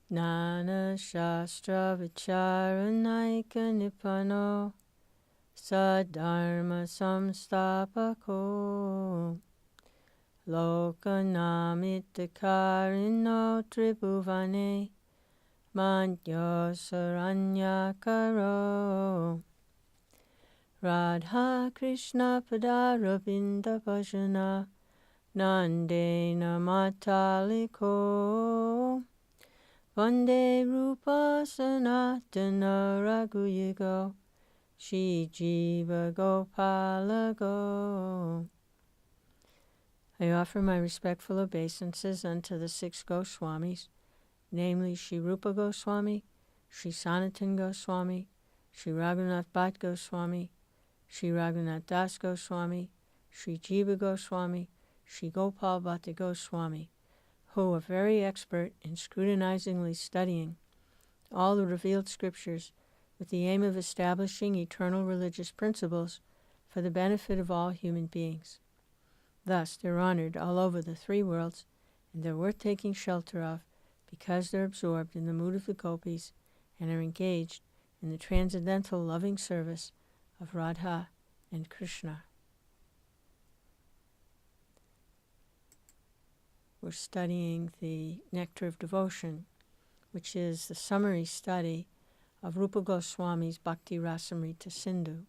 Nana Shastra Vicharanaika Nipano Sadharma Samstapako Lokanamittakarino Tribhuvane Mantyo Saranyakaro Radha Krishna Padarabinda Bhajana Nandena Mataliko Vande Rupa Sanatana Raghuyugo Shri Jiva Gopalago. I offer my respectful obeisances unto the six Goswamis, namely Shri Rupa Goswami, Shri Sanatan Goswami, Shri Raghunath Bhatt Goswami, Shri Raghunath Das Goswami, Shri Jiva Goswami, Shri Gopal Bhatta Goswami, who are very expert in scrutinizingly studying all the revealed scriptures with the aim of establishing eternal religious principles for the benefit of all human beings. Thus, they're honored all over the three worlds, and they're worth taking shelter of because they're absorbed in the mood of the gopis and are engaged in the transcendental loving service of Radha and Krishna. We're studying the Nectar of Devotion, which is the summary study of Rupa Goswami's Bhakti Rasamrita Sindhu.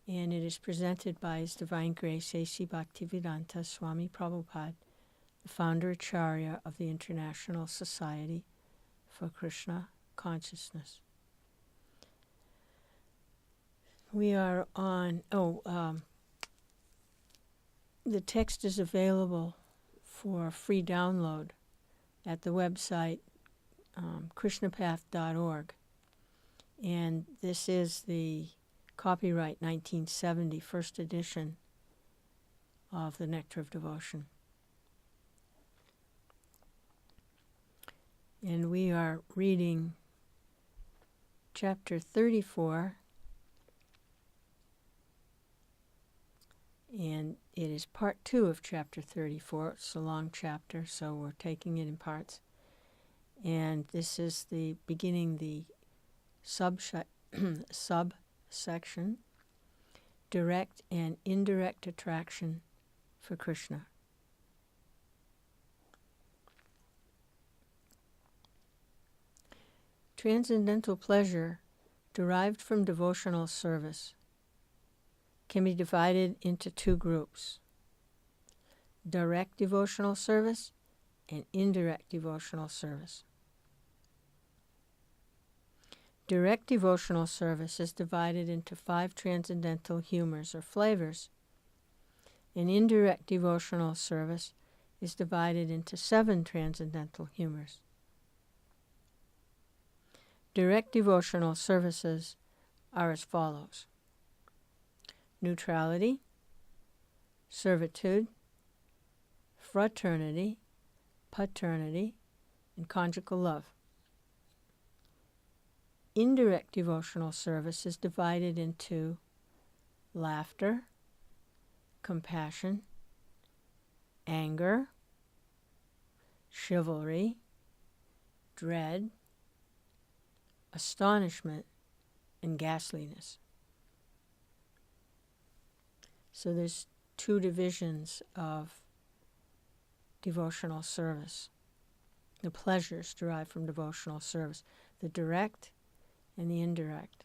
And it is presented by His Divine Grace A.C. Bhaktivedanta Swami Prabhupada, the founder Acharya of the International Society for Krishna Consciousness. We are on, the text is available for free download at the website krishnapath.org. And this is the copyright 1970 first edition of the Nectar of Devotion. And we are reading chapter 34, and it is part 2 of chapter 34. It's a long chapter, so we're taking it in parts. And this is the beginning, the subsection, direct and indirect attraction for Krishna. Transcendental pleasure derived from devotional service can be divided into two groups: direct devotional service and indirect devotional service. Direct devotional service is divided into 5 transcendental humors or flavors, and indirect devotional service is divided into 7 transcendental humors. Direct devotional services are as follows: neutrality, servitude, fraternity, paternity, and conjugal love. Indirect devotional service is divided into laughter, compassion, anger, chivalry, dread, astonishment, and ghastliness. So there's 2 divisions of devotional service, the pleasures derived from devotional service, the direct and the indirect.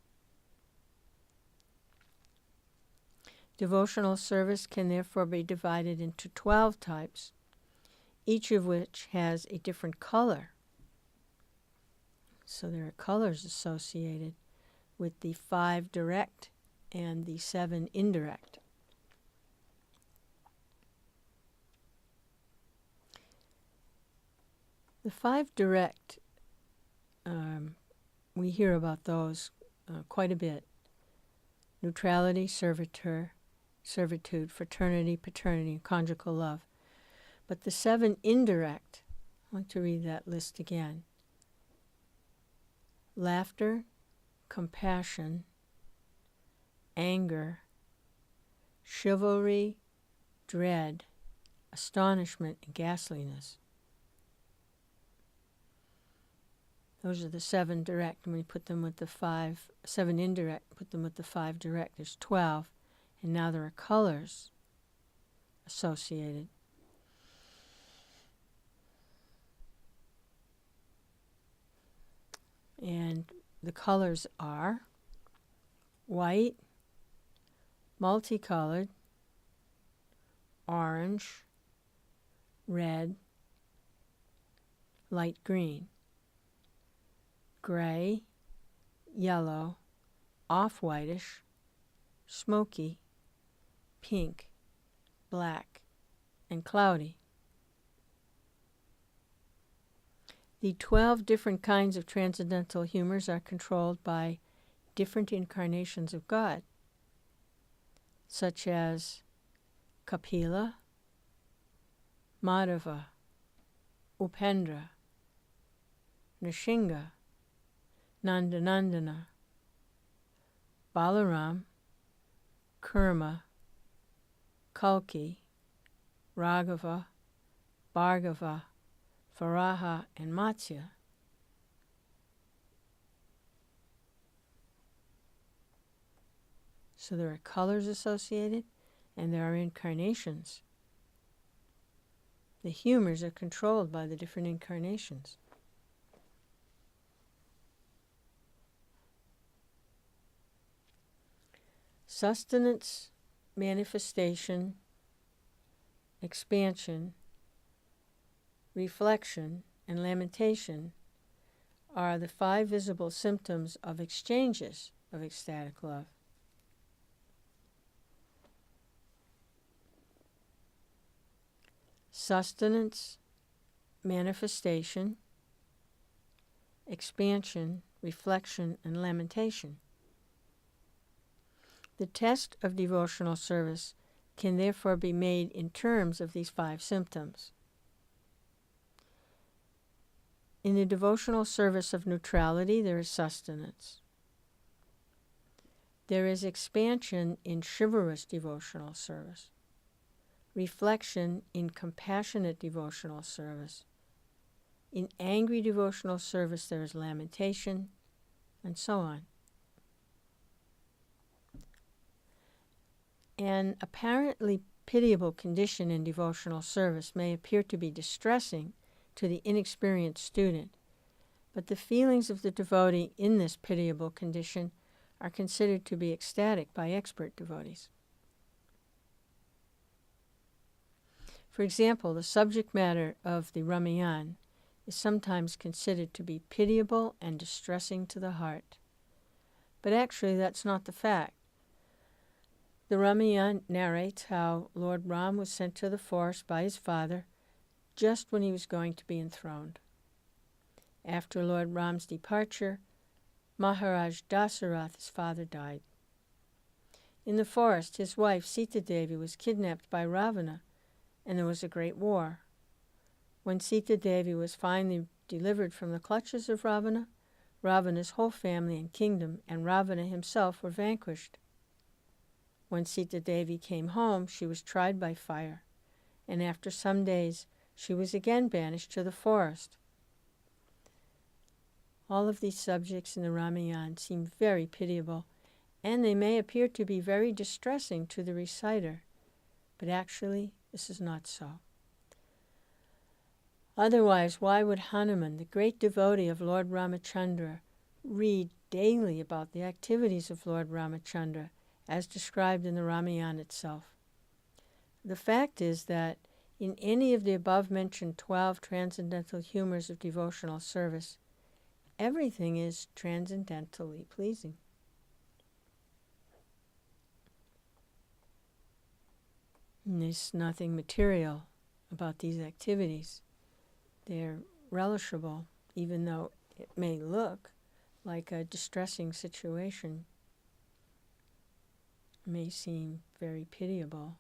Devotional service can therefore be divided into 12 types, each of which has a different color. So there are colors associated with the 5 direct and the 7 indirect. The 5 direct, we hear about those quite a bit: neutrality, servitude, fraternity, paternity, and conjugal love. But the 7 indirect, I'd like to read that list again: laughter, compassion, anger, chivalry, dread, astonishment, and ghastliness. Those are the 7 direct, and we put them with the 7 indirect, put them with the 5 direct. There's 12, and now there are colors associated. And the colors are white, multicolored, orange, red, light green, gray, yellow, off-whitish, smoky, pink, black, and cloudy. The 12 different kinds of transcendental humors are controlled by different incarnations of God, such as Kapila, Madhava, Upendra, Nishinga, Nandanandana, Balaram, Kurma, Kalki, Raghava, Bhargava, Varaha, and Matsya. So there are colors associated, and there are incarnations. The humors are controlled by the different incarnations. Sustenance, manifestation, expansion, reflection, and lamentation are the 5 visible symptoms of exchanges of ecstatic love. Sustenance, manifestation, expansion, reflection, and lamentation. The test of devotional service can therefore be made in terms of these 5 symptoms. In the devotional service of neutrality, there is sustenance. There is expansion in chivalrous devotional service, reflection in compassionate devotional service. In angry devotional service, there is lamentation, and so on. An apparently pitiable condition in devotional service may appear to be distressing to the inexperienced student, but the feelings of the devotee in this pitiable condition are considered to be ecstatic by expert devotees. For example, the subject matter of the Ramayan is sometimes considered to be pitiable and distressing to the heart. But actually, that's not the fact. The Ramayan narrates how Lord Ram was sent to the forest by his father just when he was going to be enthroned. After Lord Ram's departure, Maharaj Dasarath, his father, died. In the forest, his wife Sita Devi was kidnapped by Ravana, and there was a great war. When Sita Devi was finally delivered from the clutches of Ravana, Ravana's whole family and kingdom and Ravana himself were vanquished. When Sita Devi came home, she was tried by fire, and after some days she was again banished to the forest. All of these subjects in the Ramayan seem very pitiable, and they may appear to be very distressing to the reciter, but actually this is not so. Otherwise, why would Hanuman, the great devotee of Lord Ramachandra, read daily about the activities of Lord Ramachandra as described in the Ramayan itself? The fact is that in any of the above-mentioned 12 transcendental humors of devotional service, everything is transcendentally pleasing. And there's nothing material about these activities. They're relishable, even though it may look like a distressing situation. It may seem very pitiable.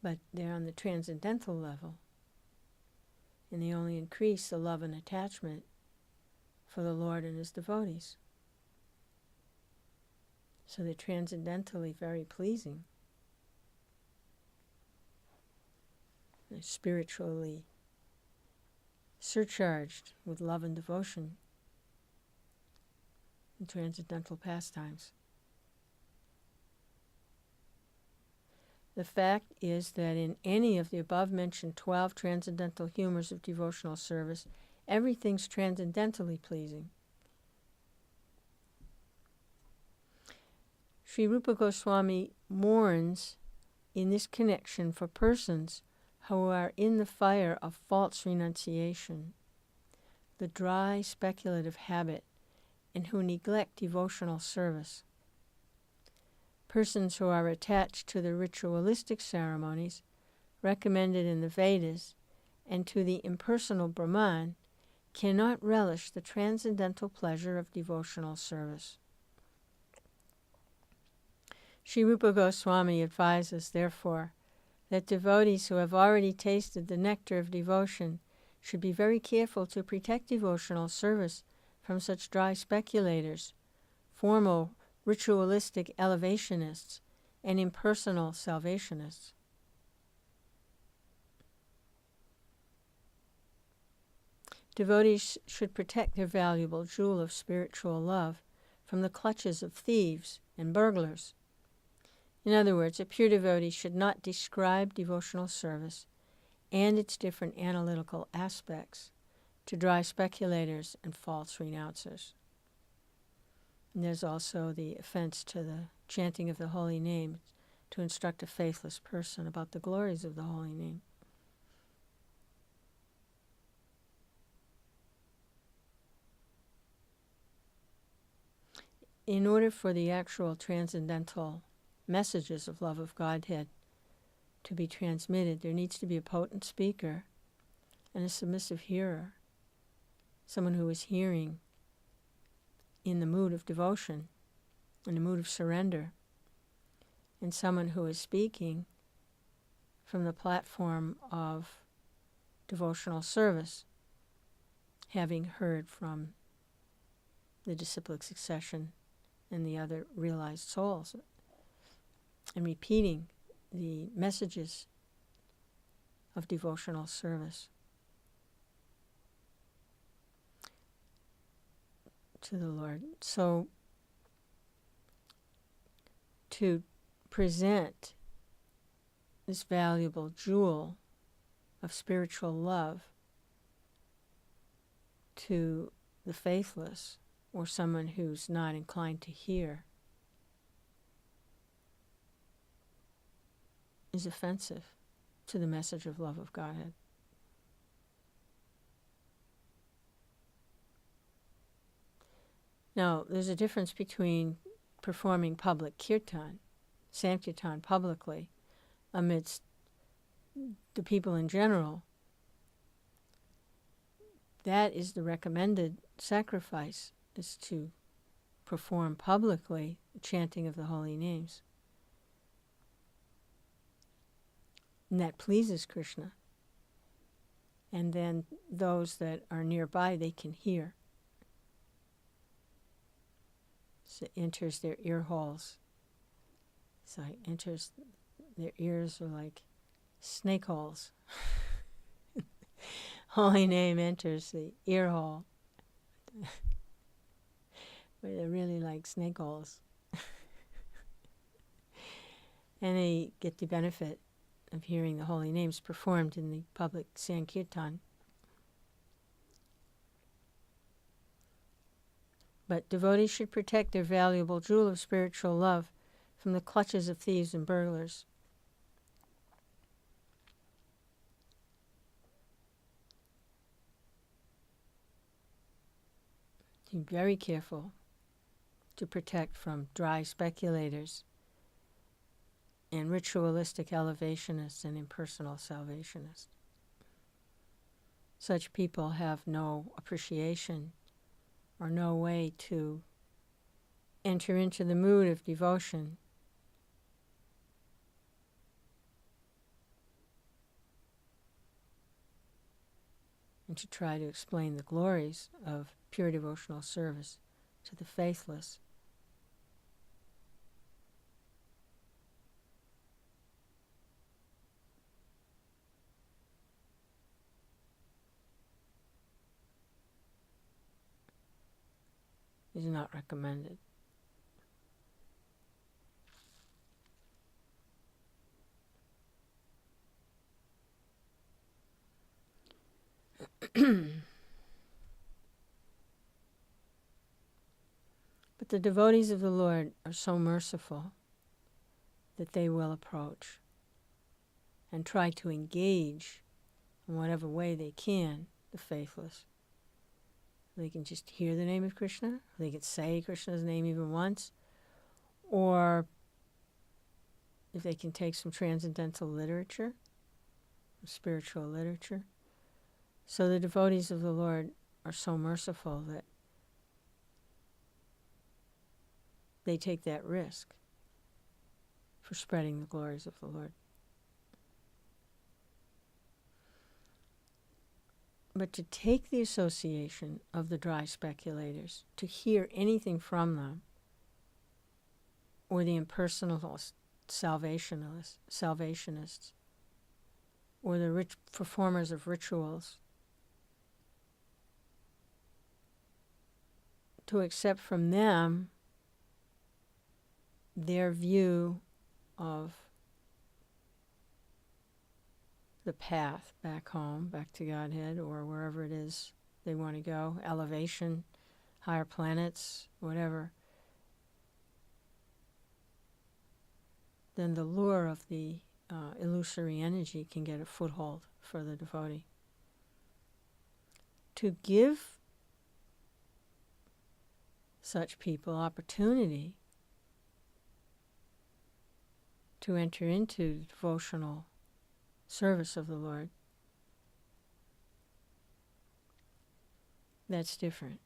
But they're on the transcendental level, and they only increase the love and attachment for the Lord and his devotees. So they're transcendentally very pleasing. The spiritually surcharged with love and devotion in transcendental pastimes. The fact is that in any of the above-mentioned 12 transcendental humors of devotional service, everything's transcendentally pleasing. Sri Rupa Goswami mourns in this connection for persons who are in the fire of false renunciation, the dry speculative habit, and who neglect devotional service. Persons who are attached to the ritualistic ceremonies recommended in the Vedas and to the impersonal Brahman cannot relish the transcendental pleasure of devotional service. Sri Rupa Goswami advises, therefore, that devotees who have already tasted the nectar of devotion should be very careful to protect devotional service from such dry speculators, formal ritualistic elevationists, and impersonal salvationists. Devotees should protect their valuable jewel of spiritual love from the clutches of thieves and burglars. In other words, a pure devotee should not describe devotional service and its different analytical aspects to dry speculators and false renouncers. And there's also the offense to the chanting of the holy name, to instruct a faithless person about the glories of the holy name. In order for the actual transcendental messages of love of Godhead to be transmitted, there needs to be a potent speaker and a submissive hearer, someone who is hearing in the mood of devotion, in the mood of surrender, and someone who is speaking from the platform of devotional service, having heard from the disciplic succession and the other realized souls, and repeating the messages of devotional service to the Lord. So, to present this valuable jewel of spiritual love to the faithless or someone who's not inclined to hear is offensive to the message of love of Godhead. Now, there's a difference between performing public kirtan, sankirtan publicly, amidst the people in general. That is the recommended sacrifice, is to perform publicly the chanting of the holy names. And that pleases Krishna. And then those that are nearby, they can hear. So it enters their ear holes. So it enters, their ears are like snake holes. Holy name enters the ear hole. Where they're really like snake holes. And they get the benefit of hearing the holy names performed in the public sankirtan. But devotees should protect their valuable jewel of spiritual love from the clutches of thieves and burglars. Be very careful to protect from dry speculators and ritualistic elevationists and impersonal salvationists. Such people have no appreciation or no way to enter into the mood of devotion and to try to explain the glories of pure devotional service to the faithless. is not recommended. But the devotees of the Lord are so merciful that they will approach and try to engage in whatever way they can the faithless. They can just hear the name of Krishna, they can say Krishna's name even once, or if they can take some transcendental literature, spiritual literature. So the devotees of the Lord are so merciful that they take that risk for spreading the glories of the Lord. But to take the association of the dry speculators, to hear anything from them, or the impersonal salvationists, or the rich performers of rituals, to accept from them their view of the path back home, back to Godhead, or wherever it is they want to go, elevation, higher planets, whatever, then the lure of the illusory energy can get a foothold for the devotee. To give such people opportunity to enter into devotional service of the Lord, that's different.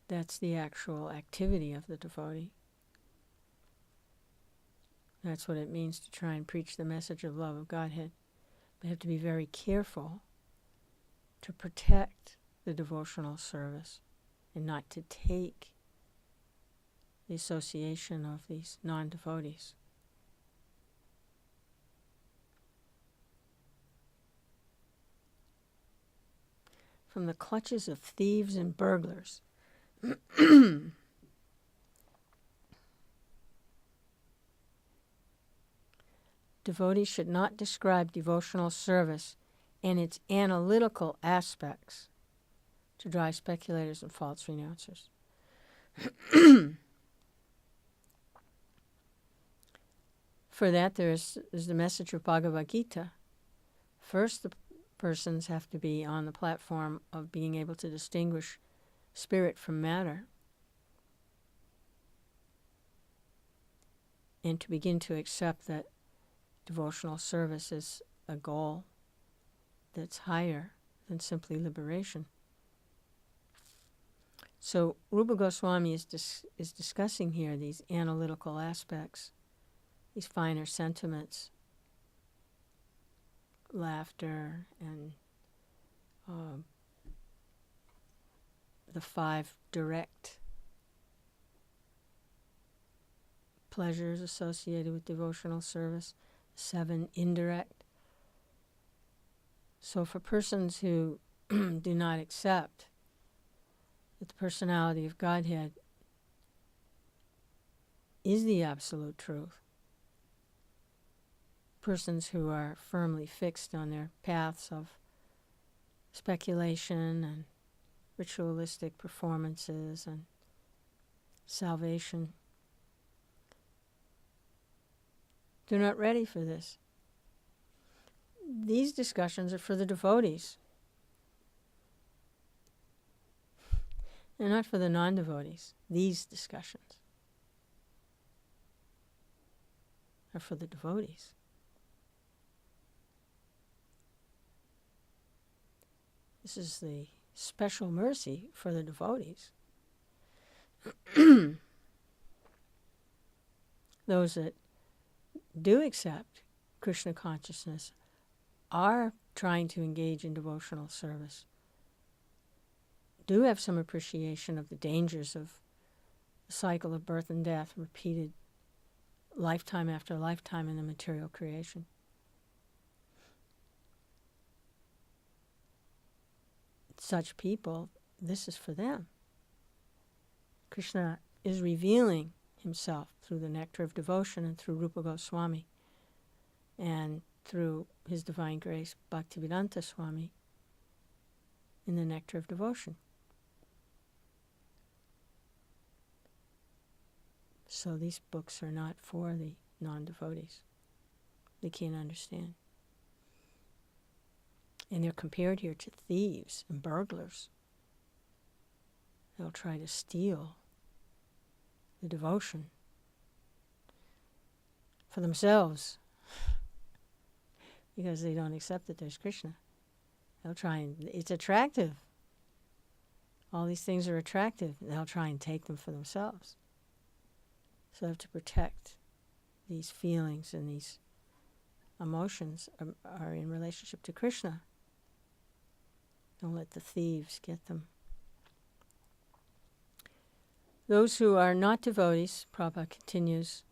That's the actual activity of the devotee. That's what it means to try and preach the message of love of Godhead. We have to be very careful to protect the devotional service and not to take the association of these non-devotees. From the clutches of thieves and burglars. Devotees should not describe devotional service and its analytical aspects to dry speculators and false renouncers. For that, there's the message of Bhagavad Gita. First, the persons have to be on the platform of being able to distinguish spirit from matter and to begin to accept that devotional service is a goal that's higher than simply liberation. So Rupa Goswami is discussing here these analytical aspects, these finer sentiments, laughter, and the 5 direct pleasures associated with devotional service, 7 indirect. So for persons who do not accept that the personality of Godhead is the absolute truth, persons who are firmly fixed on their paths of speculation and ritualistic performances and salvation, they're not ready for this. These discussions are for the devotees. They're not for the non-devotees. These discussions are for the devotees. This is the special mercy for the devotees. Those that do accept Krishna consciousness are trying to engage in devotional service, do have some appreciation of the dangers of the cycle of birth and death repeated lifetime after lifetime in the material creation. Such people this is for them. Krishna is revealing himself through the Nectar of Devotion and through Rupa Goswami and through His Divine Grace Bhaktivedanta Swami in the Nectar of Devotion. So these books are not for the non-devotees. They can't understand. And they're compared here to thieves and burglars. They'll try to steal the devotion for themselves because they don't accept that there's Krishna. They'll try and, it's attractive. All these things are attractive. They'll try and take them for themselves. So they have to protect these feelings and these emotions are in relationship to Krishna. Don't let the thieves get them. Those who are not devotees, Prabhupada continues,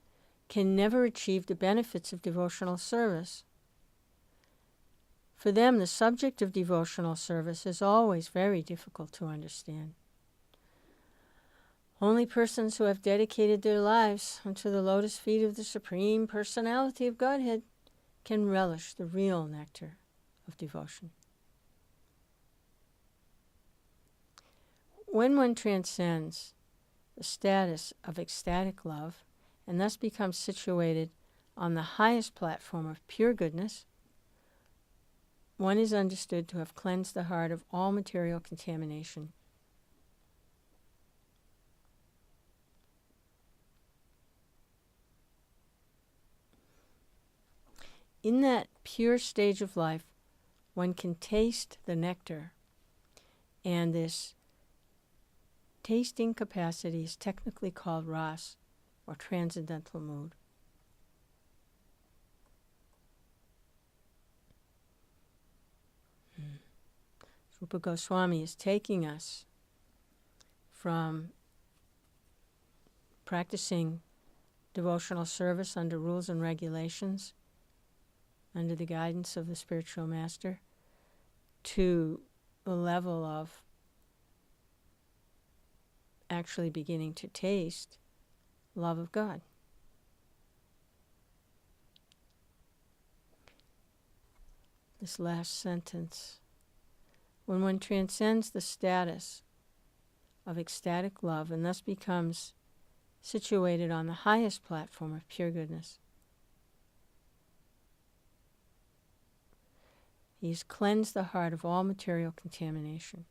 can never achieve the benefits of devotional service. For them, the subject of devotional service is always very difficult to understand. Only persons who have dedicated their lives unto the lotus feet of the Supreme Personality of Godhead can relish the real nectar of devotion. When one transcends the status of ecstatic love and thus becomes situated on the highest platform of pure goodness, one is understood to have cleansed the heart of all material contamination. In that pure stage of life, one can taste the nectar, and this tasting capacity is technically called ras, or transcendental mood. Rupa Goswami is taking us from practicing devotional service under rules and regulations, under the guidance of the spiritual master, to the level of actually beginning to taste love of God. This last sentence. When one transcends the status of ecstatic love and thus becomes situated on the highest platform of pure goodness, he has cleansed the heart of all material contamination.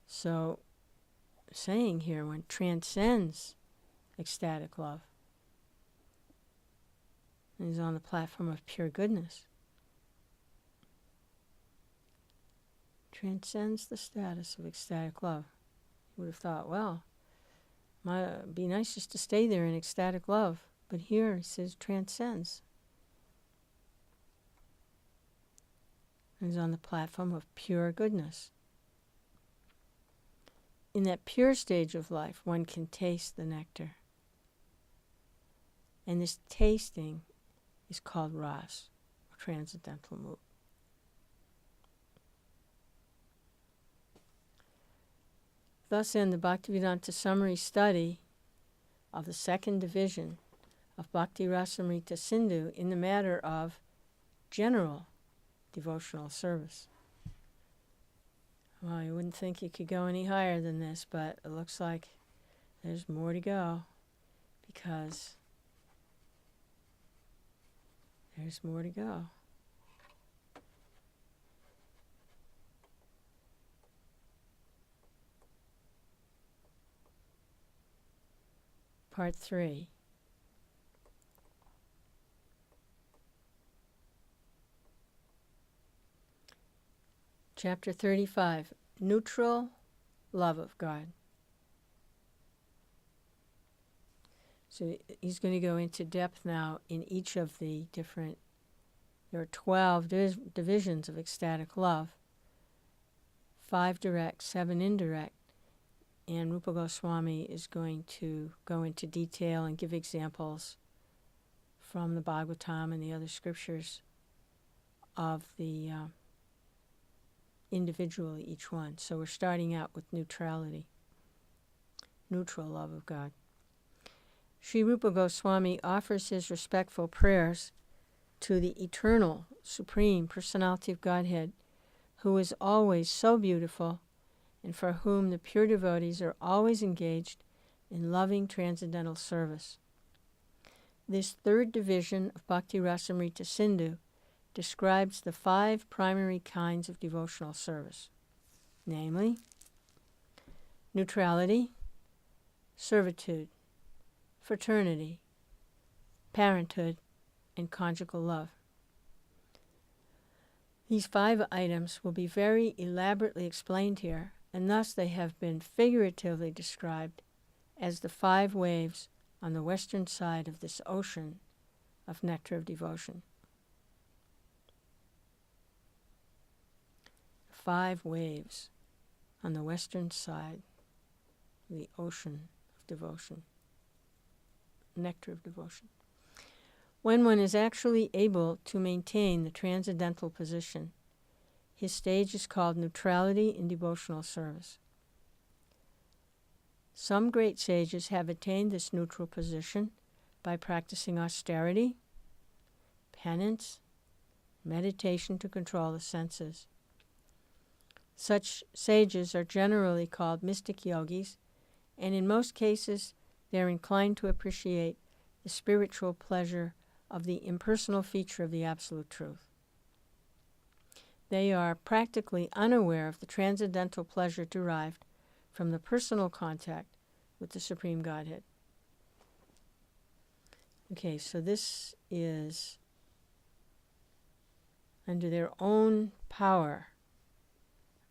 So, saying here, one transcends ecstatic love and is on the platform of pure goodness. Transcends the status of ecstatic love. You would have thought, well, might be nice just to stay there in ecstatic love. But here it says transcends. And is on the platform of pure goodness. In that pure stage of life, one can taste the nectar. And this tasting is called ras, or transcendental mood. Thus end the Bhaktivedanta summary study of the second division of Bhakti Rasamrita Sindhu in the matter of general devotional service. Well, you wouldn't think you could go any higher than this, but it looks like there's more to go, because there's more to go. Part 3. Chapter 35. Neutral love of God. So he's going to go into depth now in each of the different, there are 12 divisions of ecstatic love. 5 direct, 7 indirect. And Rupa Goswami is going to go into detail and give examples from the Bhagavatam and the other scriptures of the individually, each one. So we're starting out with neutrality, neutral love of God. Sri Rupa Goswami offers his respectful prayers to the eternal, supreme personality of Godhead, who is always so beautiful and for whom the pure devotees are always engaged in loving transcendental service. This third division of Bhakti Rasamrita Sindhu describes the 5 primary kinds of devotional service, namely neutrality, servitude, fraternity, parenthood, and conjugal love. These 5 items will be very elaborately explained here, and thus they have been figuratively described as the 5 waves on the western side of this ocean of nectar of devotion. 5 waves on the western side of the ocean of devotion, nectar of devotion. When one is actually able to maintain the transcendental position, his stage is called neutrality in devotional service. Some great sages have attained this neutral position by practicing austerity, penance, meditation to control the senses. Such sages are generally called mystic yogis, and in most cases they are inclined to appreciate the spiritual pleasure of the impersonal feature of the Absolute Truth. They are practically unaware of the transcendental pleasure derived from the personal contact with the Supreme Godhead. Okay, so this is under their own power,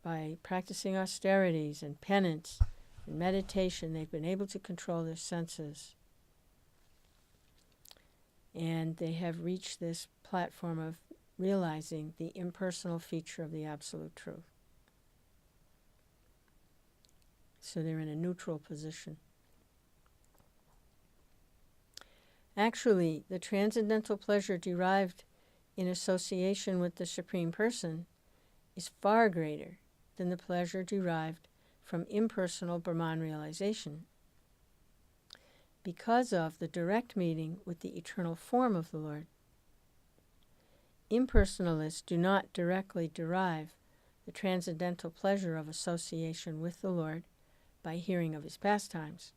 by practicing austerities and penance and meditation, they've been able to control their senses. And they have reached this platform of realizing the impersonal feature of the Absolute Truth. So they're in a neutral position. Actually, the transcendental pleasure derived in association with the Supreme Person is far greater than the pleasure derived from impersonal Brahman realization, because of the direct meeting with the eternal form of the Lord. Impersonalists do not directly derive the transcendental pleasure of association with the Lord by hearing of his pastimes.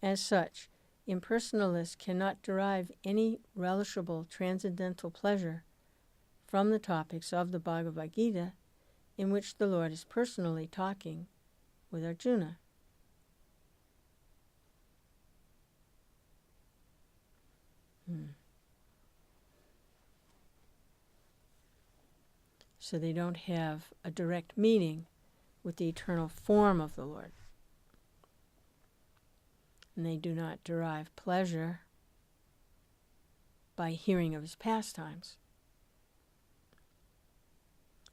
As such, impersonalists cannot derive any relishable transcendental pleasure from the topics of the Bhagavad Gita in which the Lord is personally talking with Arjuna. So they don't have a direct meeting with the eternal form of the Lord. And they do not derive pleasure by hearing of his pastimes.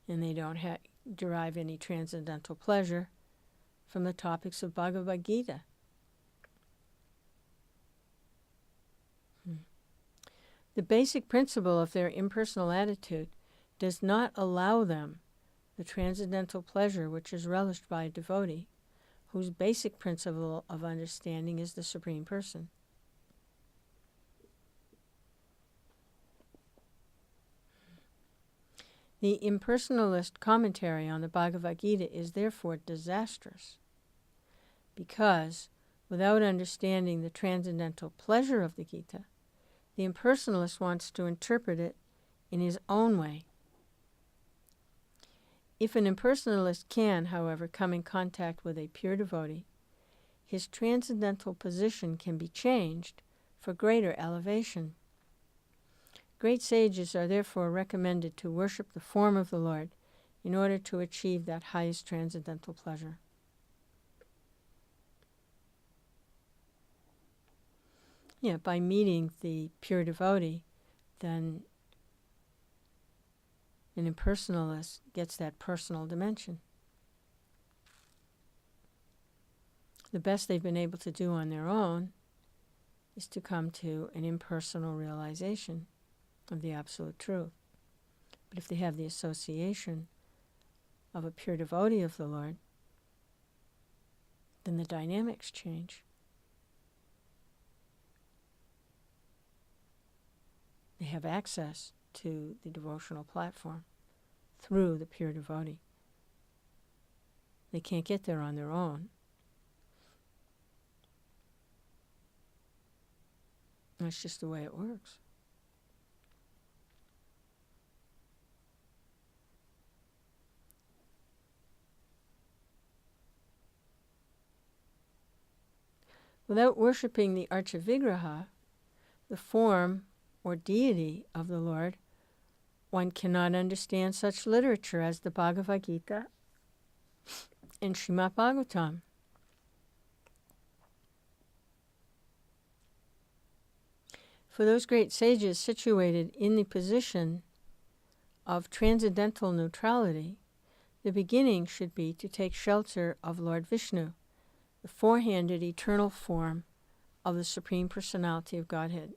And they don't derive any transcendental pleasure from the topics of Bhagavad Gita. The basic principle of their impersonal attitude does not allow them the transcendental pleasure which is relished by a devotee, whose basic principle of understanding is the Supreme Person. The impersonalist commentary on the Bhagavad Gita is therefore disastrous, because without understanding the transcendental pleasure of the Gita, the impersonalist wants to interpret it in his own way. If an impersonalist can, however, come in contact with a pure devotee, his transcendental position can be changed for greater elevation. Great sages are therefore recommended to worship the form of the Lord in order to achieve that highest transcendental pleasure. By meeting the pure devotee, then an impersonalist gets that personal dimension. The best they've been able to do on their own is to come to an impersonal realization of the Absolute Truth. But if they have the association of a pure devotee of the Lord, then the dynamics change. They have access to the devotional platform through the pure devotee. They can't get there on their own. That's just the way it works. Without worshipping the Archavigraha, the form or deity of the Lord, one cannot understand such literature as the Bhagavad Gita and Srimad Bhagavatam. For those great sages situated in the position of transcendental neutrality, the beginning should be to take shelter of Lord Vishnu, the four-handed eternal form of the Supreme Personality of Godhead.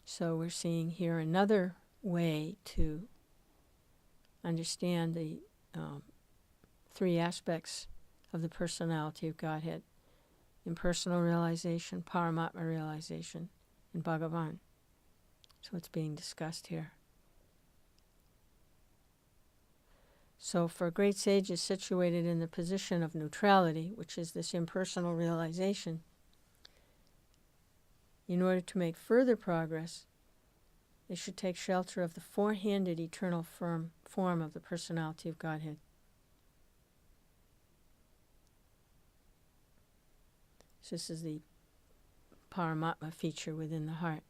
So we're seeing here another way to understand the three aspects of the personality of Godhead: impersonal realization, Paramatma realization, and Bhagavan. So it's being discussed here. So for great sages situated in the position of neutrality, which is this impersonal realization, in order to make further progress, they should take shelter of the four-handed eternal form of the personality of Godhead. So this is the Paramatma feature within the heart.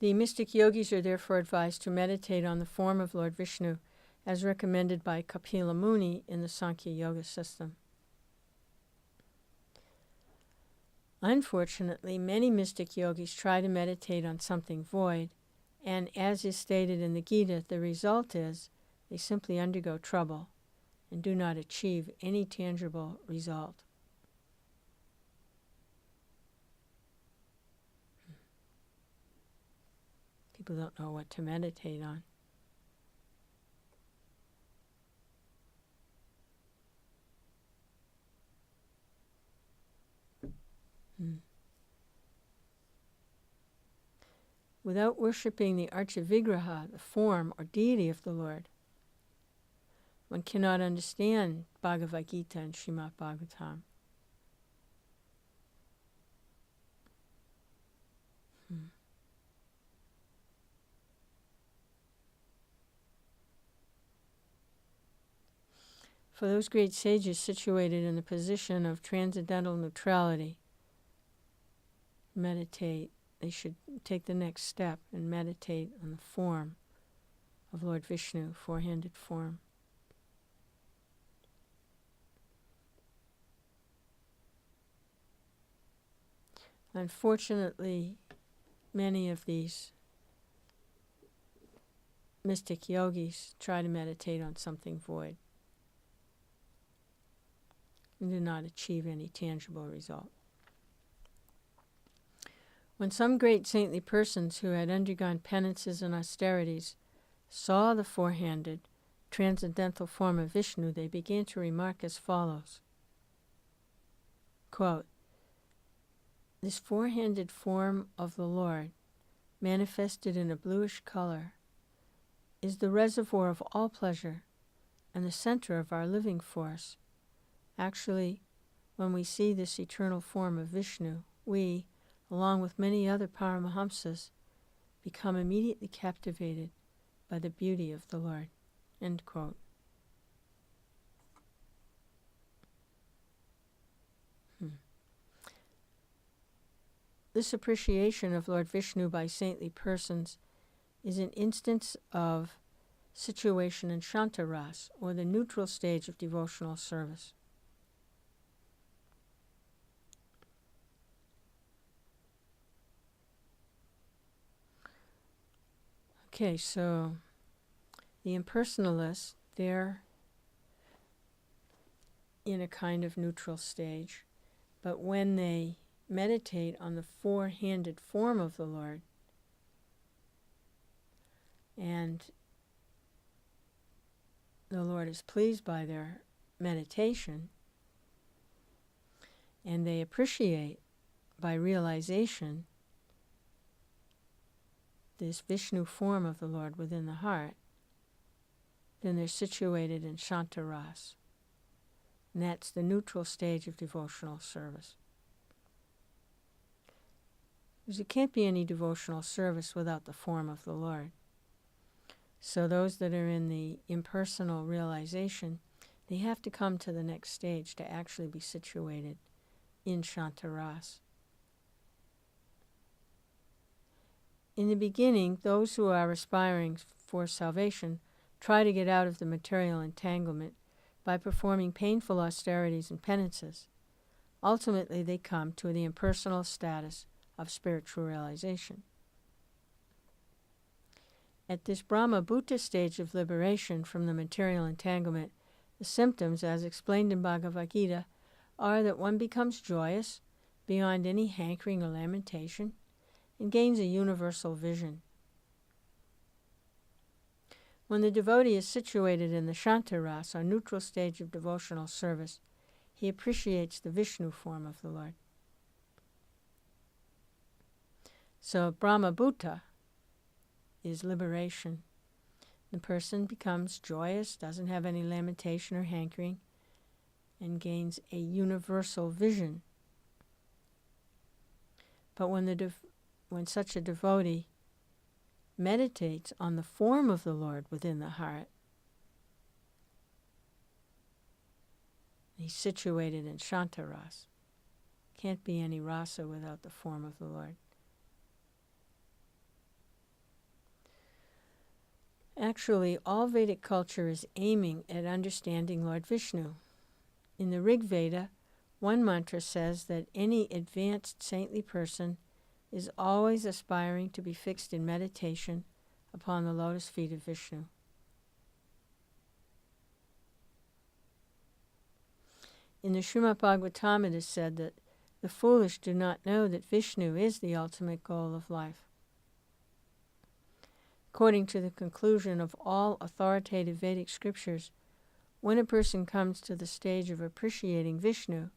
The mystic yogis are therefore advised to meditate on the form of Lord Vishnu as recommended by Kapila Muni in the Sankhya Yoga system. Unfortunately, many mystic yogis try to meditate on something void, and as is stated in the Gita, the result is they simply undergo trouble and do not achieve any tangible result. People don't know what to meditate on. Without worshipping the Archavigraha, the form or deity of the Lord, one cannot understand Bhagavad Gita and Srimad Bhagavatam. For those great sages situated in the position of transcendental neutrality, meditate. They should take the next step and meditate on the form of Lord Vishnu, four-handed form. Unfortunately, many of these mystic yogis try to meditate on something void and do not achieve any tangible result. When some great saintly persons who had undergone penances and austerities saw the four-handed, transcendental form of Vishnu, they began to remark as follows, quote, "This four-handed form of the Lord, manifested in a bluish color, is the reservoir of all pleasure and the center of our living force. Actually, when we see this eternal form of Vishnu, we, along with many other Paramahamsas, become immediately captivated by the beauty of the Lord." End quote. This appreciation of Lord Vishnu by saintly persons is an instance of situation in Shantaras, or the neutral stage of devotional service. Okay, so the impersonalists, their in a kind of neutral stage. But when they meditate on the four-handed form of the Lord, and the Lord is pleased by their meditation, and they appreciate by realization this Vishnu form of the Lord within the heart, then they're situated in Shantaras. And that's the neutral stage of devotional service. Because there can't be any devotional service without the form of the Lord. So those that are in the impersonal realization, they have to come to the next stage to actually be situated in Shantaras. In the beginning, those who are aspiring for salvation try to get out of the material entanglement by performing painful austerities and penances. Ultimately, they come to the impersonal status of spiritual realization. At this Brahma Bhuta stage of liberation from the material entanglement, the symptoms, as explained in Bhagavad Gita, are that one becomes joyous beyond any hankering or lamentation and gains a universal vision. When the devotee is situated in the Shantaras, or neutral stage of devotional service, he appreciates the Vishnu form of the Lord. So Brahma Bhuta is liberation. The person becomes joyous, doesn't have any lamentation or hankering, and gains a universal vision. But when such a devotee meditates on the form of the Lord within the heart, he's situated in Shantaras. Can't be any rasa without the form of the Lord. Actually, all Vedic culture is aiming at understanding Lord Vishnu. In the Rig Veda, one mantra says that any advanced saintly person is always aspiring to be fixed in meditation upon the lotus feet of Vishnu. In the Srimad Bhagavatam, it is said that the foolish do not know that Vishnu is the ultimate goal of life. According to the conclusion of all authoritative Vedic scriptures, when a person comes to the stage of appreciating Vishnu,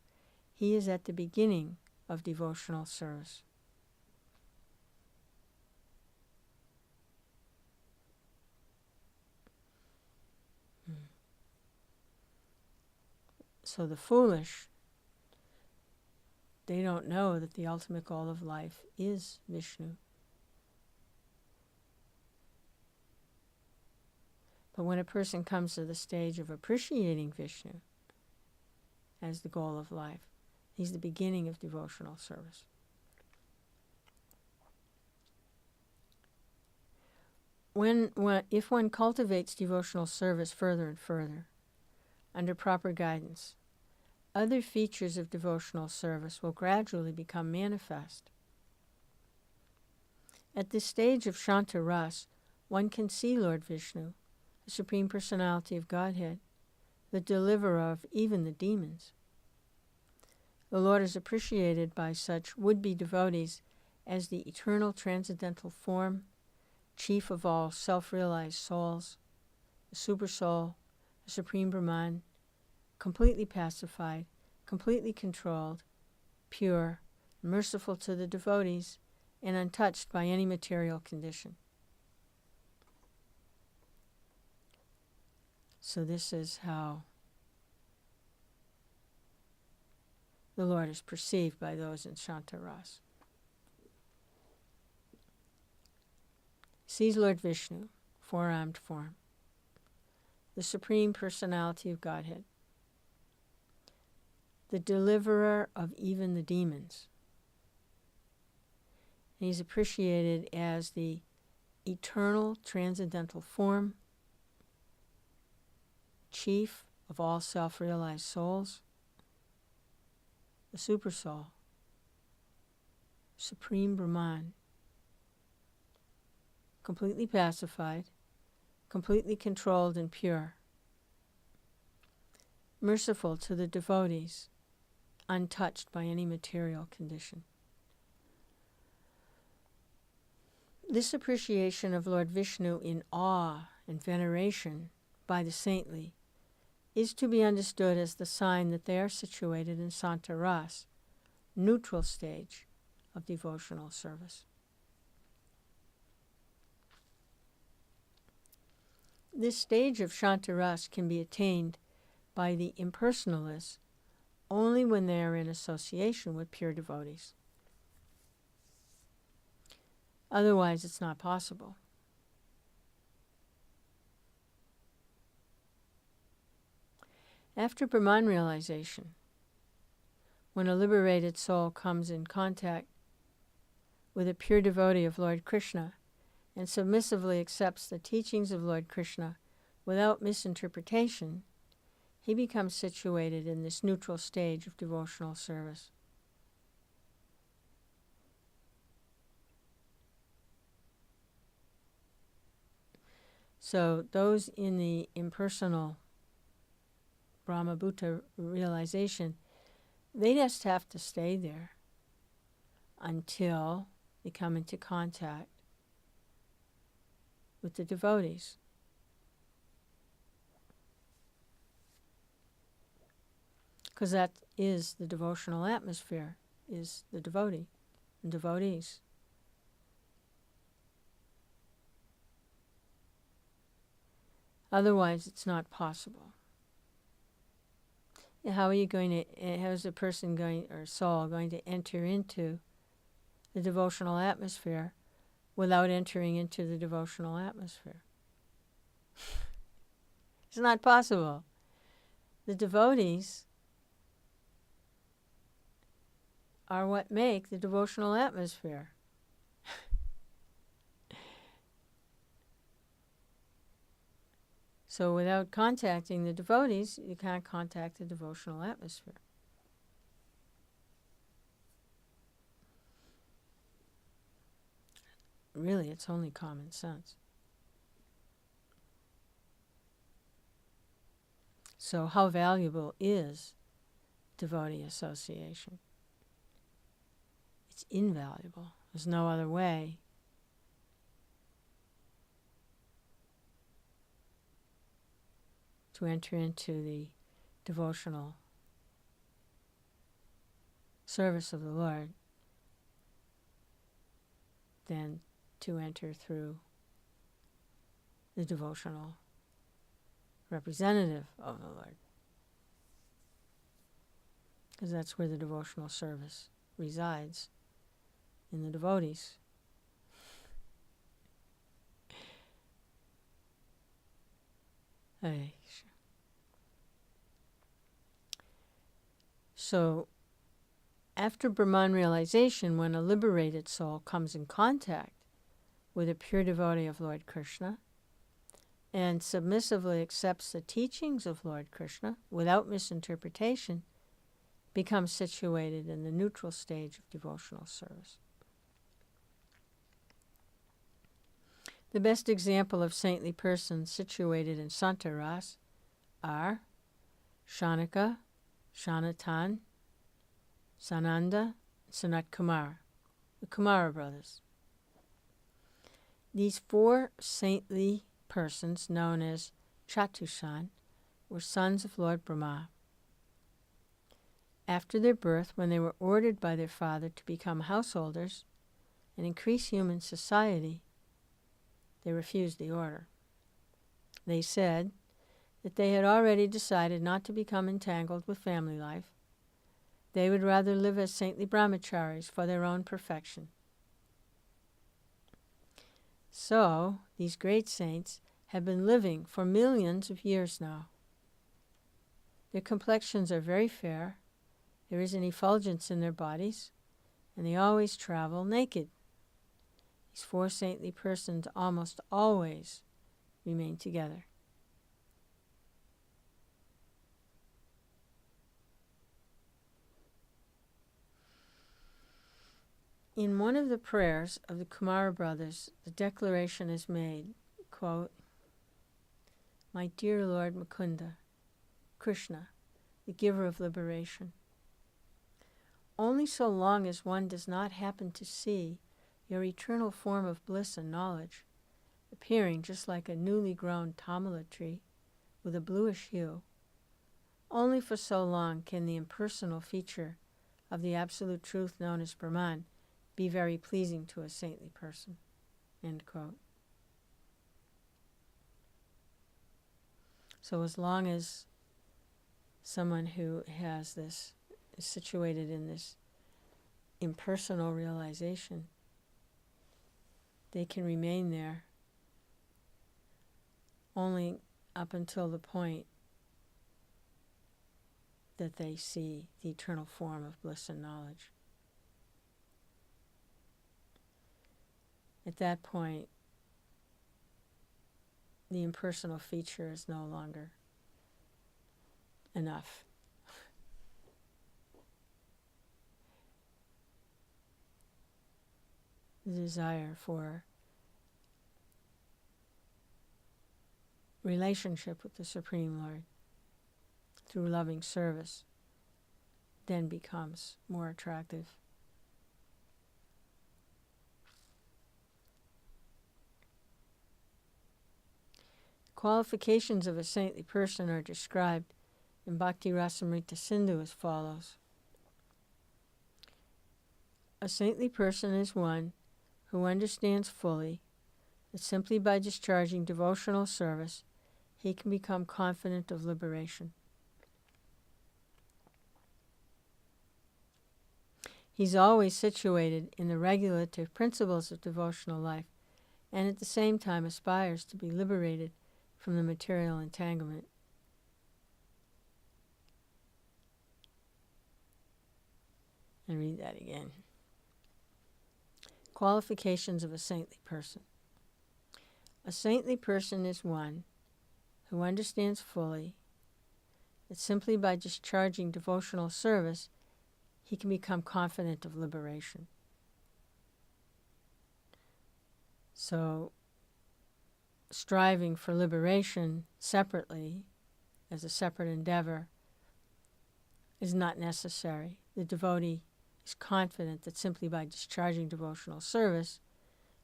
he is at the beginning of devotional service. So the foolish, they don't know that the ultimate goal of life is Vishnu. But when a person comes to the stage of appreciating Vishnu as the goal of life, he's the beginning of devotional service. If one cultivates devotional service further and further, under proper guidance, other features of devotional service will gradually become manifest. At this stage of Shantaras, one can see Lord Vishnu, the Supreme Personality of Godhead, the deliverer of even the demons. The Lord is appreciated by such would-be devotees as the eternal transcendental form, chief of all self-realized souls, the Supersoul, the Supreme Brahman, completely pacified, completely controlled, pure, merciful to the devotees, and untouched by any material condition. So this is how the Lord is perceived by those in Shantaras. Sees Lord Vishnu, four-armed form, the Supreme Personality of Godhead, the deliverer of even the demons. And he's appreciated as the eternal transcendental form, chief of all self-realized souls, the Supersoul, Supreme Brahman, completely pacified, completely controlled and pure. merciful to the devotees, untouched by any material condition. This appreciation of Lord Vishnu in awe and veneration by the saintly is to be understood as the sign that they are situated in Santa Ras, neutral stage of devotional service. This stage of Shanta Ras can be attained by the impersonalists only when they are in association with pure devotees. Otherwise, it's not possible. After Brahman realization, when a liberated soul comes in contact with a pure devotee of Lord Krsna and submissively accepts the teachings of Lord Krsna without misinterpretation, he becomes situated in this neutral stage of devotional service. So those in the impersonal Brahmabhuta realization, they just have to stay there until they come into contact with the devotees. Because that is the devotional atmosphere, is the devotee and devotees. Otherwise, it's not possible. How are you going to, how is a person going, or soul, going to enter into the devotional atmosphere without entering into the devotional atmosphere? It's not possible. The devotees are what make the devotional atmosphere. So without contacting the devotees, you can't contact the devotional atmosphere. Really, it's only common sense. So how valuable is devotee association? It's invaluable. There's no other way to enter into the devotional service of the Lord than to enter through the devotional representative of the Lord. Because that's where the devotional service resides, in the devotees. Hey. So, after Brahman realization, when a liberated soul comes in contact with a pure devotee of Lord Krsna and submissively accepts the teachings of Lord Krsna without misinterpretation, becomes situated in the neutral stage of devotional service. The best example of saintly persons situated in Santa Ras are Shaunaka, Shanatan, Sananda, and Sanat Kumara, the Kumara brothers. These four saintly persons, known as Chatushan, were sons of Lord Brahma. After their birth, when they were ordered by their father to become householders and increase human society, they refused the order. They said that they had already decided not to become entangled with family life. They would rather live as saintly brahmacharis for their own perfection. So, these great saints have been living for millions of years now. Their complexions are very fair, there is an effulgence in their bodies, and they always travel naked. These four saintly persons almost always remain together. In one of the prayers of the Kumara brothers, the declaration is made, quote, "My dear Lord Mukunda, Krsna, the giver of liberation. Only so long as one does not happen to see your eternal form of bliss and knowledge, appearing just like a newly grown tamala tree with a bluish hue, only for so long can the impersonal feature of the absolute truth known as Brahman be very pleasing to a saintly person." End quote. So as long as someone who has this, is situated in this impersonal realization, they can remain there only up until the point that they see the eternal form of bliss and knowledge. At that point, the impersonal feature is no longer enough. The desire for relationship with the Supreme Lord through loving service then becomes more attractive. Qualifications of a saintly person are described in Bhakti Rasamrita Sindhu as follows. A saintly person is one who understands fully that simply by discharging devotional service he can become confident of liberation. He's always situated in the regulative principles of devotional life and at the same time aspires to be liberated from the material entanglement. And read that again. Qualifications of a saintly person. A saintly person is one who understands fully that simply by discharging devotional service he can become confident of liberation. So, striving for liberation separately, as a separate endeavor, is not necessary. The devotee is confident that simply by discharging devotional service,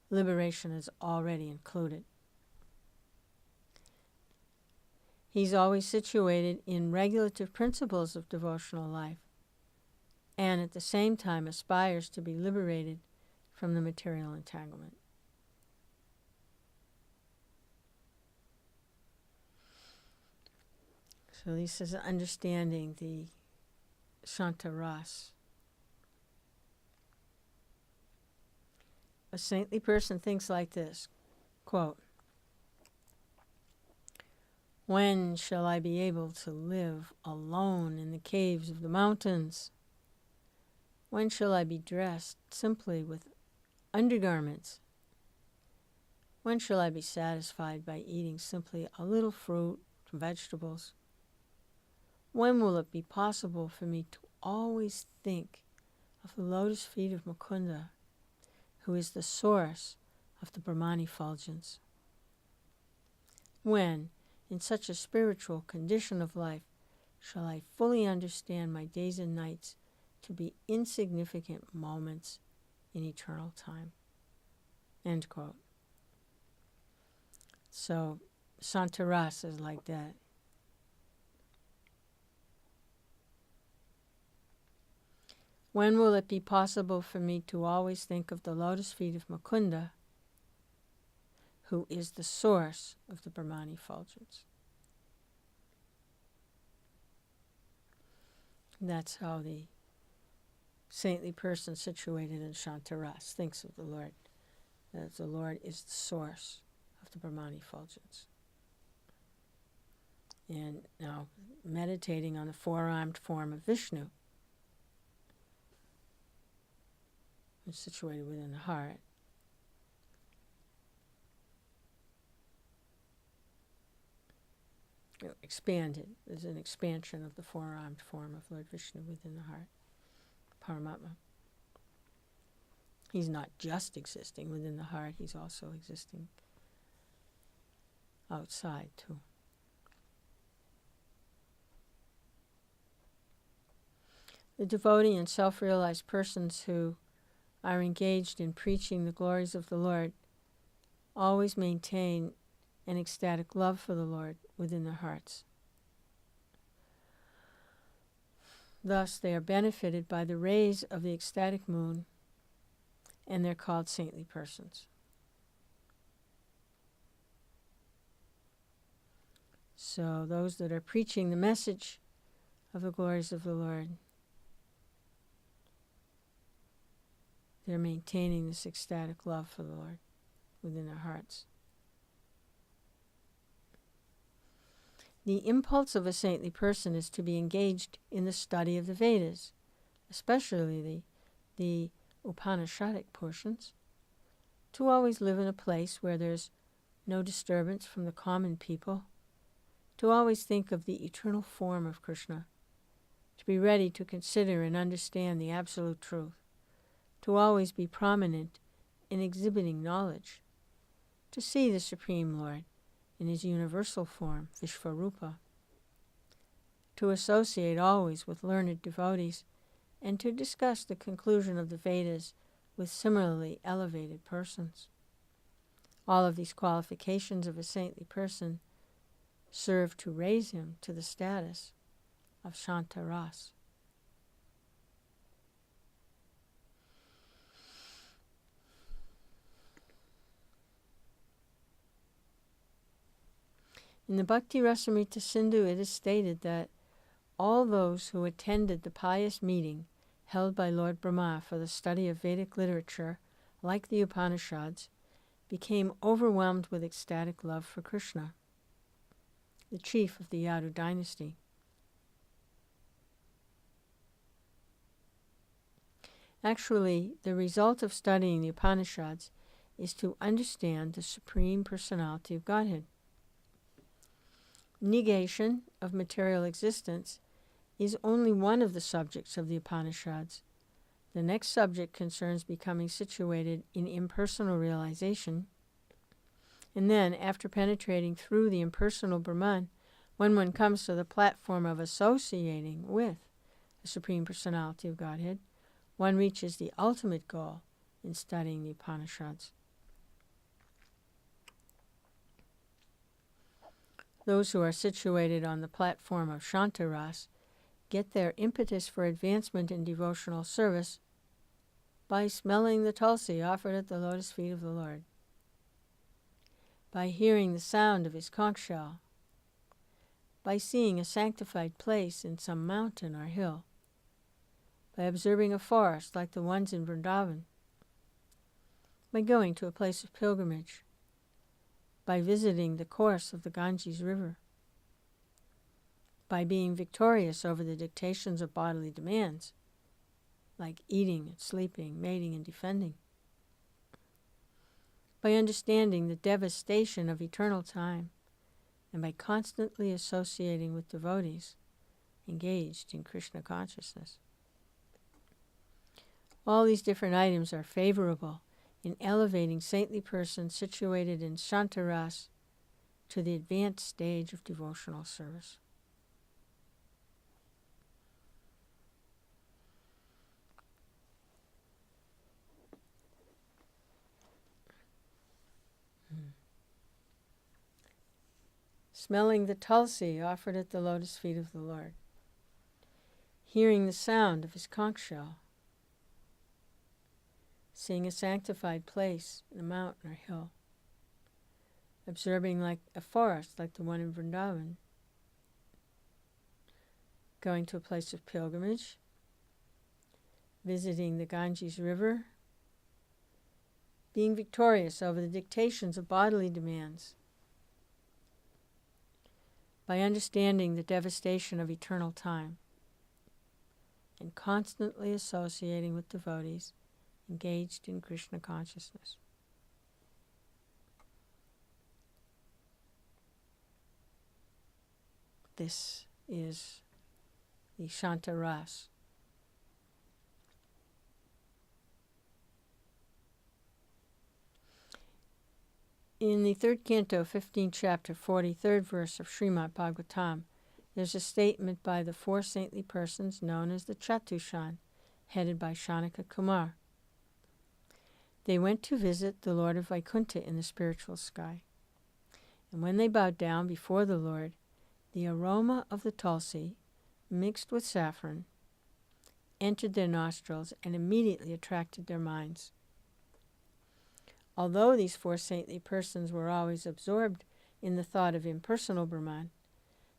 liberation is already included. He's always situated in regulative principles of devotional life, and at the same time aspires to be liberated from the material entanglement. So this is understanding the Shanta Ras. A saintly person thinks like this, quote, "When shall I be able to live alone in the caves of the mountains? When shall I be dressed simply with undergarments? When shall I be satisfied by eating simply a little fruit and vegetables? When will it be possible for me to always think of the lotus feet of Mukunda, who is the source of the Brahman effulgence? When, in such a spiritual condition of life, shall I fully understand my days and nights to be insignificant moments in eternal time?" End quote. So, Santaras is like that. When will it be possible for me to always think of the lotus feet of Mukunda, who is the source of the Brahman effulgence? That's how the saintly person situated in Shantaras thinks of the Lord, that the Lord is the source of the Brahman effulgence. And now meditating on the four-armed form of Vishnu, is situated within the heart. Expanded. There's an expansion of the four-armed form of Lord Vishnu within the heart. Paramatma. He's not just existing within the heart, he's also existing outside too. The devotee and self-realized persons who are engaged in preaching the glories of the Lord always maintain an ecstatic love for the Lord within their hearts. Thus, they are benefited by the rays of the ecstatic moon, and they're called saintly persons. So those that are preaching the message of the glories of the Lord, they're maintaining this ecstatic love for the Lord within their hearts. The impulse of a saintly person is to be engaged in the study of the Vedas, especially the Upanishadic portions, to always live in a place where there's no disturbance from the common people, to always think of the eternal form of Krsna, to be ready to consider and understand the absolute truth, to always be prominent in exhibiting knowledge, to see the Supreme Lord in his universal form, Vishvarupa, to associate always with learned devotees, and to discuss the conclusion of the Vedas with similarly elevated persons. All of these qualifications of a saintly person serve to raise him to the status of Shanta Ras. In the Bhakti Rasamrita Sindhu, it is stated that all those who attended the pious meeting held by Lord Brahma for the study of Vedic literature, like the Upanishads, became overwhelmed with ecstatic love for Krsna, the chief of the Yadu dynasty. Actually, the result of studying the Upanishads is to understand the Supreme Personality of Godhead. Negation of material existence is only one of the subjects of the Upanishads. The next subject concerns becoming situated in impersonal realization, and then, after penetrating through the impersonal Brahman, when one comes to the platform of associating with the Supreme Personality of Godhead, one reaches the ultimate goal in studying the Upanishads. Those who are situated on the platform of Shanta Ras get their impetus for advancement in devotional service by smelling the tulsi offered at the lotus feet of the Lord, by hearing the sound of his conch shell, by seeing a sanctified place in some mountain or hill, by observing a forest like the ones in Vrindavan, by going to a place of pilgrimage, by visiting the course of the Ganges River, by being victorious over the dictations of bodily demands, like eating and sleeping, mating and defending, by understanding the devastation of eternal time, and by constantly associating with devotees engaged in Krishna consciousness. All these different items are favorable in elevating saintly persons situated in Shanta Ras to the advanced stage of devotional service. Smelling the tulsi offered at the lotus feet of the Lord, hearing the sound of his conch shell, seeing a sanctified place in a mountain or hill, observing like a forest like the one in Vrindavan, going to a place of pilgrimage, visiting the Ganges River, being victorious over the dictations of bodily demands, by understanding the devastation of eternal time, and constantly associating with devotees engaged in Krishna consciousness. This is the Shanta Ras. In the 3rd canto, 15th chapter, 43rd verse of Srimad Bhagavatam, there's a statement by the 4 saintly persons known as the Chatushan, headed by Shanaka Kumar. They went to visit the Lord of Vaikuntha in the spiritual sky. And when they bowed down before the Lord, the aroma of the tulsi, mixed with saffron, entered their nostrils and immediately attracted their minds. Although these 4 saintly persons were always absorbed in the thought of impersonal Brahman,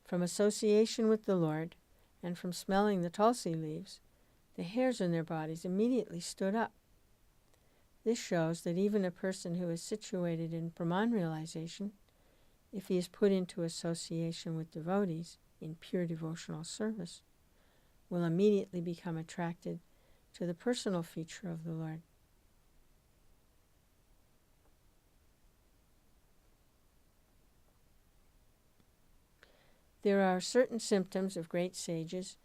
from association with the Lord and from smelling the tulsi leaves, the hairs on their bodies immediately stood up. This shows that even a person who is situated in Brahman realization, if he is put into association with devotees in pure devotional service, will immediately become attracted to the personal feature of the Lord. There are certain symptoms of great sages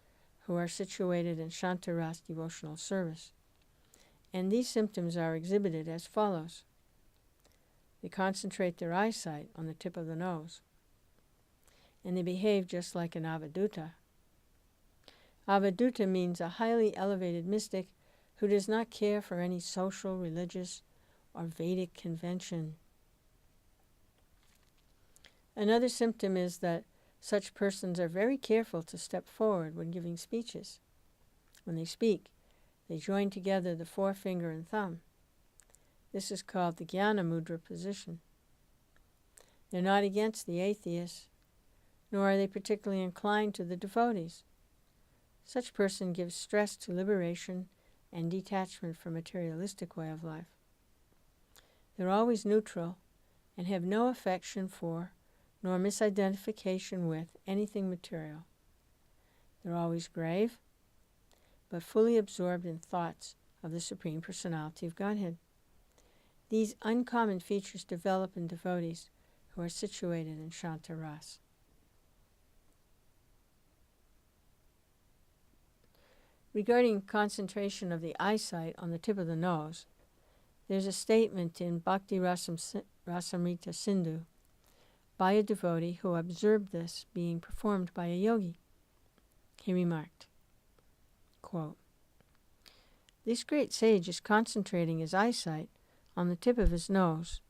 who are situated in Shantaras devotional service, and these symptoms are exhibited as follows. They concentrate their eyesight on the tip of the nose, and they behave just like an avaduta. Avaduta means a highly elevated mystic who does not care for any social, religious, or Vedic convention. Another symptom is that such persons are very careful to step forward when giving speeches. When they speak, they join together the forefinger and thumb. This is called the Jnana Mudra position. They're not against the atheists, nor are they particularly inclined to the devotees. Such person gives stress to liberation and detachment from materialistic way of life. They're always neutral and have no affection for nor misidentification with anything material. They're always grave, but fully absorbed in thoughts of the Supreme Personality of Godhead. These uncommon features develop in devotees who are situated in Shantaras. Regarding concentration of the eyesight on the tip of the nose, there's a statement in Bhakti Rasamrita Sindhu by a devotee who observed this being performed by a yogi. He remarked, quote, "This great sage is concentrating his eyesight on the tip of his nose.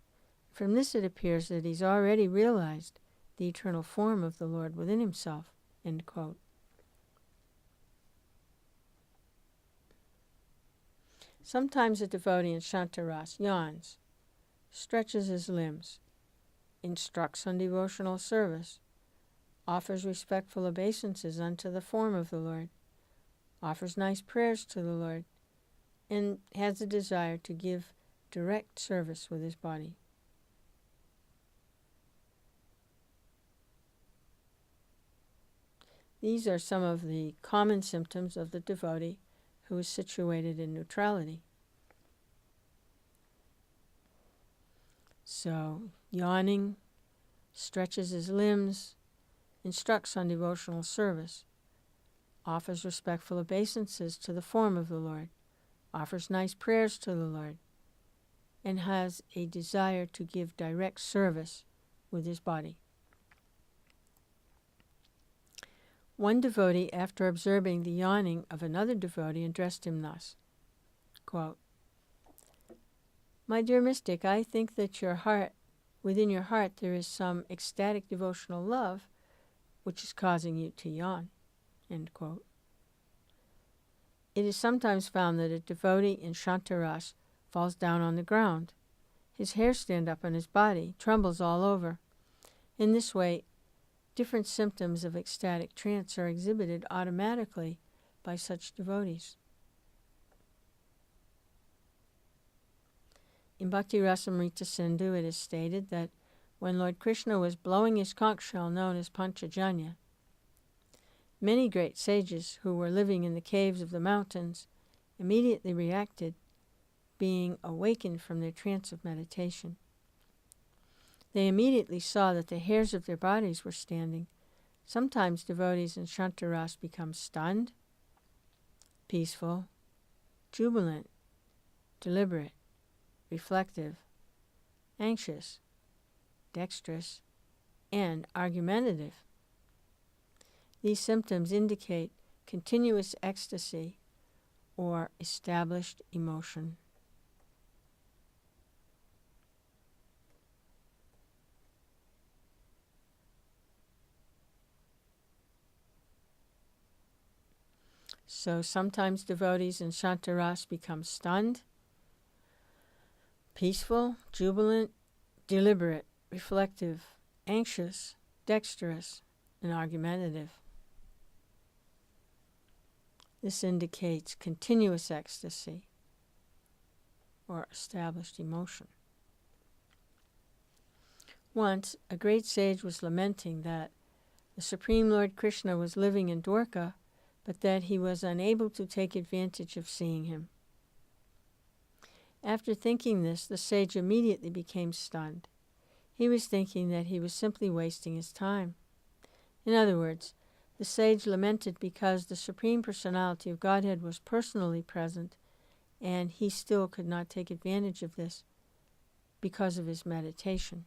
From this it appears that he's already realized the eternal form of the Lord within himself." End quote. Sometimes a devotee in Shantaras yawns, stretches his limbs, instructs on devotional service, offers respectful obeisances unto the form of the Lord, offers nice prayers to the Lord, and has a desire to give direct service with his body. These are some of the common symptoms of the devotee who is situated in neutrality. So, yawning, stretches his limbs, instructs on devotional service, offers respectful obeisances to the form of the Lord, offers nice prayers to the Lord, and has a desire to give direct service with his body. One devotee, after observing the yawning of another devotee, addressed him thus, quote, "My dear mystic, I think that within your heart there is some ecstatic devotional love which is causing you to yawn." End quote. It is sometimes found that a devotee in Shantaras falls down on the ground. His hairs stand up on his body, trembles all over. In this way, different symptoms of ecstatic trance are exhibited automatically by such devotees. In Bhakti Rasamrita Sindhu it is stated that when Lord Krsna was blowing his conch shell known as Panchajanya, many great sages who were living in the caves of the mountains immediately reacted, being awakened from their trance of meditation. They immediately saw that the hairs of their bodies were standing. Sometimes devotees in Shantaras become stunned, peaceful, jubilant, deliberate, reflective, anxious, dexterous, and argumentative. These symptoms indicate continuous ecstasy or established emotion. So sometimes devotees in Shantaras become stunned, peaceful, jubilant, deliberate, reflective, anxious, dexterous, and argumentative. This indicates continuous ecstasy or established emotion. Once, a great sage was lamenting that the Supreme Lord Krishna was living in Dwarka, but that he was unable to take advantage of seeing him. After thinking this, the sage immediately became stunned. He was thinking that he was simply wasting his time. In other words, the sage lamented because the Supreme Personality of Godhead was personally present, and he still could not take advantage of this because of his meditation.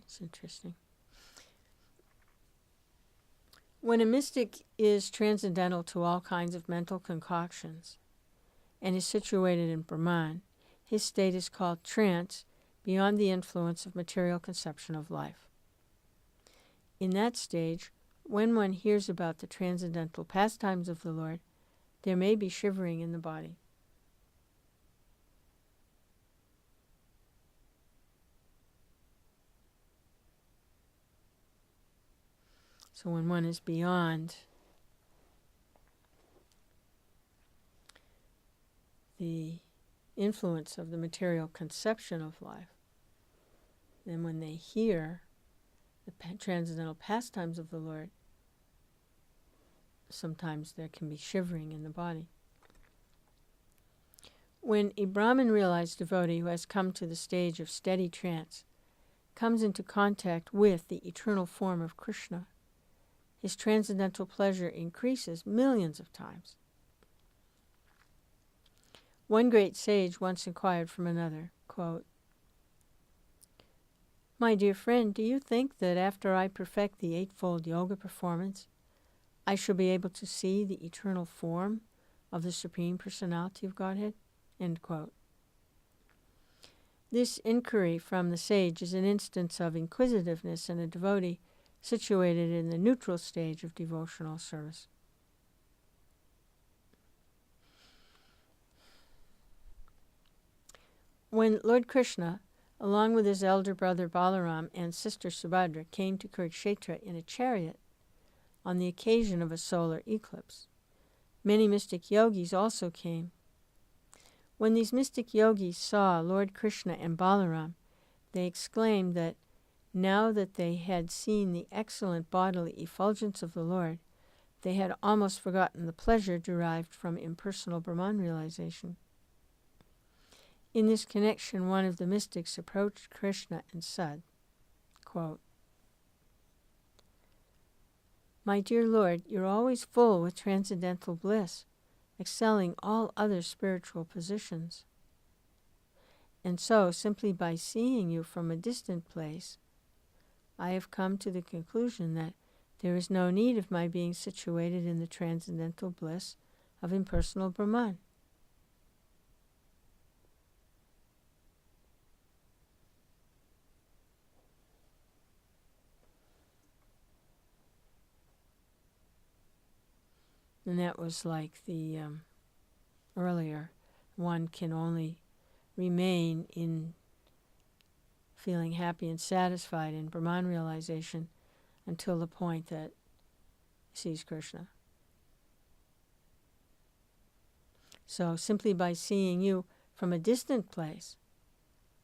It's interesting. When a mystic is transcendental to all kinds of mental concoctions and is situated in Brahman, his state is called trance, beyond the influence of material conception of life. In that stage, when one hears about the transcendental pastimes of the Lord, there may be shivering in the body. So when one is beyond the influence of the material conception of life, then when they hear the transcendental pastimes of the Lord, sometimes there can be shivering in the body. When a Brahmin realized devotee who has come to the stage of steady trance comes into contact with the eternal form of Krishna, his transcendental pleasure increases millions of times. One great sage once inquired from another, quote, "My dear friend, do you think that after I perfect the eightfold yoga performance, I shall be able to see the eternal form of the Supreme Personality of Godhead?" End quote. This inquiry from the sage is an instance of inquisitiveness in a devotee situated in the neutral stage of devotional service. When Lord Krishna, along with his elder brother Balaram and sister Subhadra, came to Kurukshetra in a chariot on the occasion of a solar eclipse, many mystic yogis also came. When these mystic yogis saw Lord Krishna and Balaram, they exclaimed that now that they had seen the excellent bodily effulgence of the Lord, they had almost forgotten the pleasure derived from impersonal Brahman realization. In this connection, one of the mystics approached Krishna and said, quote, "My dear Lord, you're always full with transcendental bliss, excelling all other spiritual positions. And so, simply by seeing you from a distant place, I have come to the conclusion that there is no need of my being situated in the transcendental bliss of impersonal Brahman." And that was like the earlier, one can only remain in feeling happy and satisfied in Brahman realization until the point that sees Krishna. So simply by seeing you from a distant place,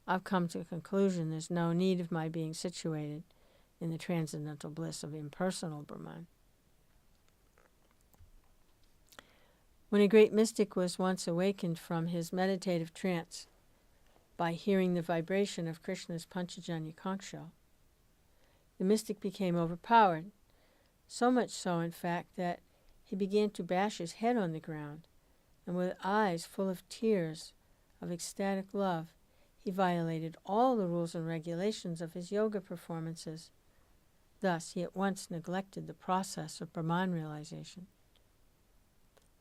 I've come to a conclusion there's no need of my being situated in the transcendental bliss of impersonal Brahman. When a great mystic was once awakened from his meditative trance by hearing the vibration of Krishna's Panchajanya conch shell, the mystic became overpowered. so much so, in fact, that he began to bash his head on the ground, and with eyes full of tears of ecstatic love, he violated all the rules and regulations of his yoga performances. Thus, he at once neglected the process of Brahman realization.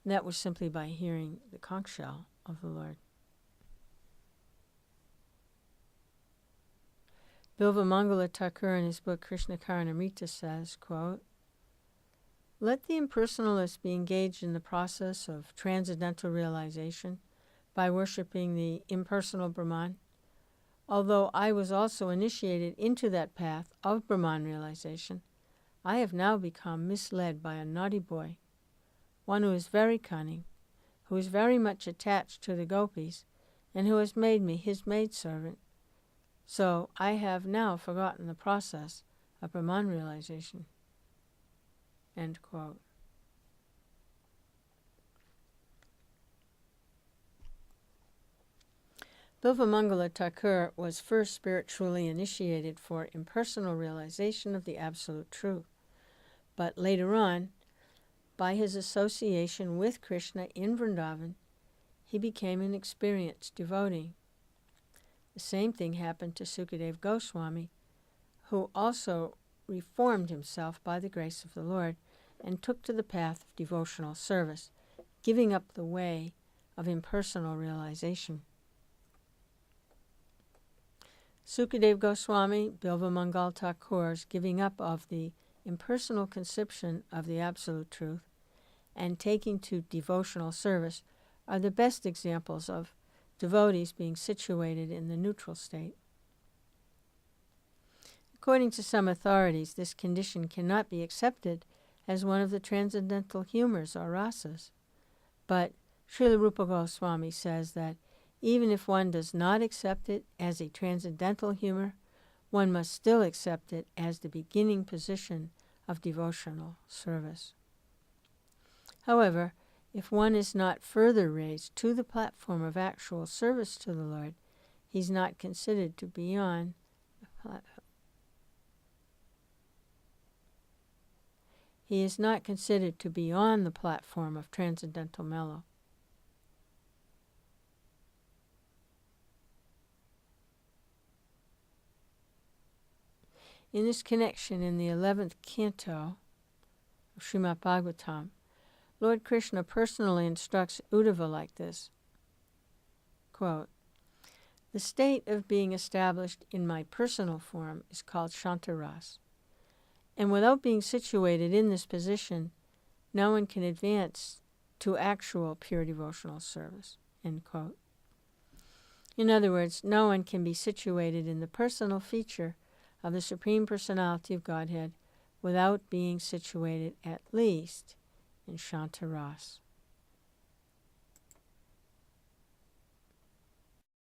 And that was simply by hearing the conch shell of the Lord. Bilvamangala Thakur in his book Krsna Karanamrita says, quote, "Let the impersonalist be engaged in the process of transcendental realization by worshipping the impersonal Brahman. Although I was also initiated into that path of Brahman realization, I have now become misled by a naughty boy, one who is very cunning, who is very much attached to the gopis, and who has made me his maidservant. So I have now forgotten the process of Brahman realization." End quote. Bilvamangala Thakur was first spiritually initiated for impersonal realization of the Absolute Truth, but later on, by his association with Krishna in Vrindavan, he became an experienced devotee. The same thing happened to Sukadeva Goswami, who also reformed himself by the grace of the Lord and took to the path of devotional service, giving up the way of impersonal realization. Sukadeva Goswami, Bilvamangal Thakur's giving up of the impersonal conception of the Absolute Truth and taking to devotional service are the best examples of devotees being situated in the neutral state. According to some authorities, this condition cannot be accepted as one of the transcendental humors or rasas. But Srila Rupa Goswami says that even if one does not accept it as a transcendental humor, one must still accept it as the beginning position of devotional service. However, if one is not further raised to the platform of actual service to the Lord, he's not considered to be on the platform. He is not considered to be on the platform of transcendental mellow. In this connection, in the 11th canto of Srimad Bhagavatam, Lord Krishna personally instructs Uddhava like this, quote, "The state of being established in my personal form is called Shantaras, and without being situated in this position, no one can advance to actual pure devotional service." End quote. In other words, no one can be situated in the personal feature of the Supreme Personality of Godhead without being situated at least in Shantaras.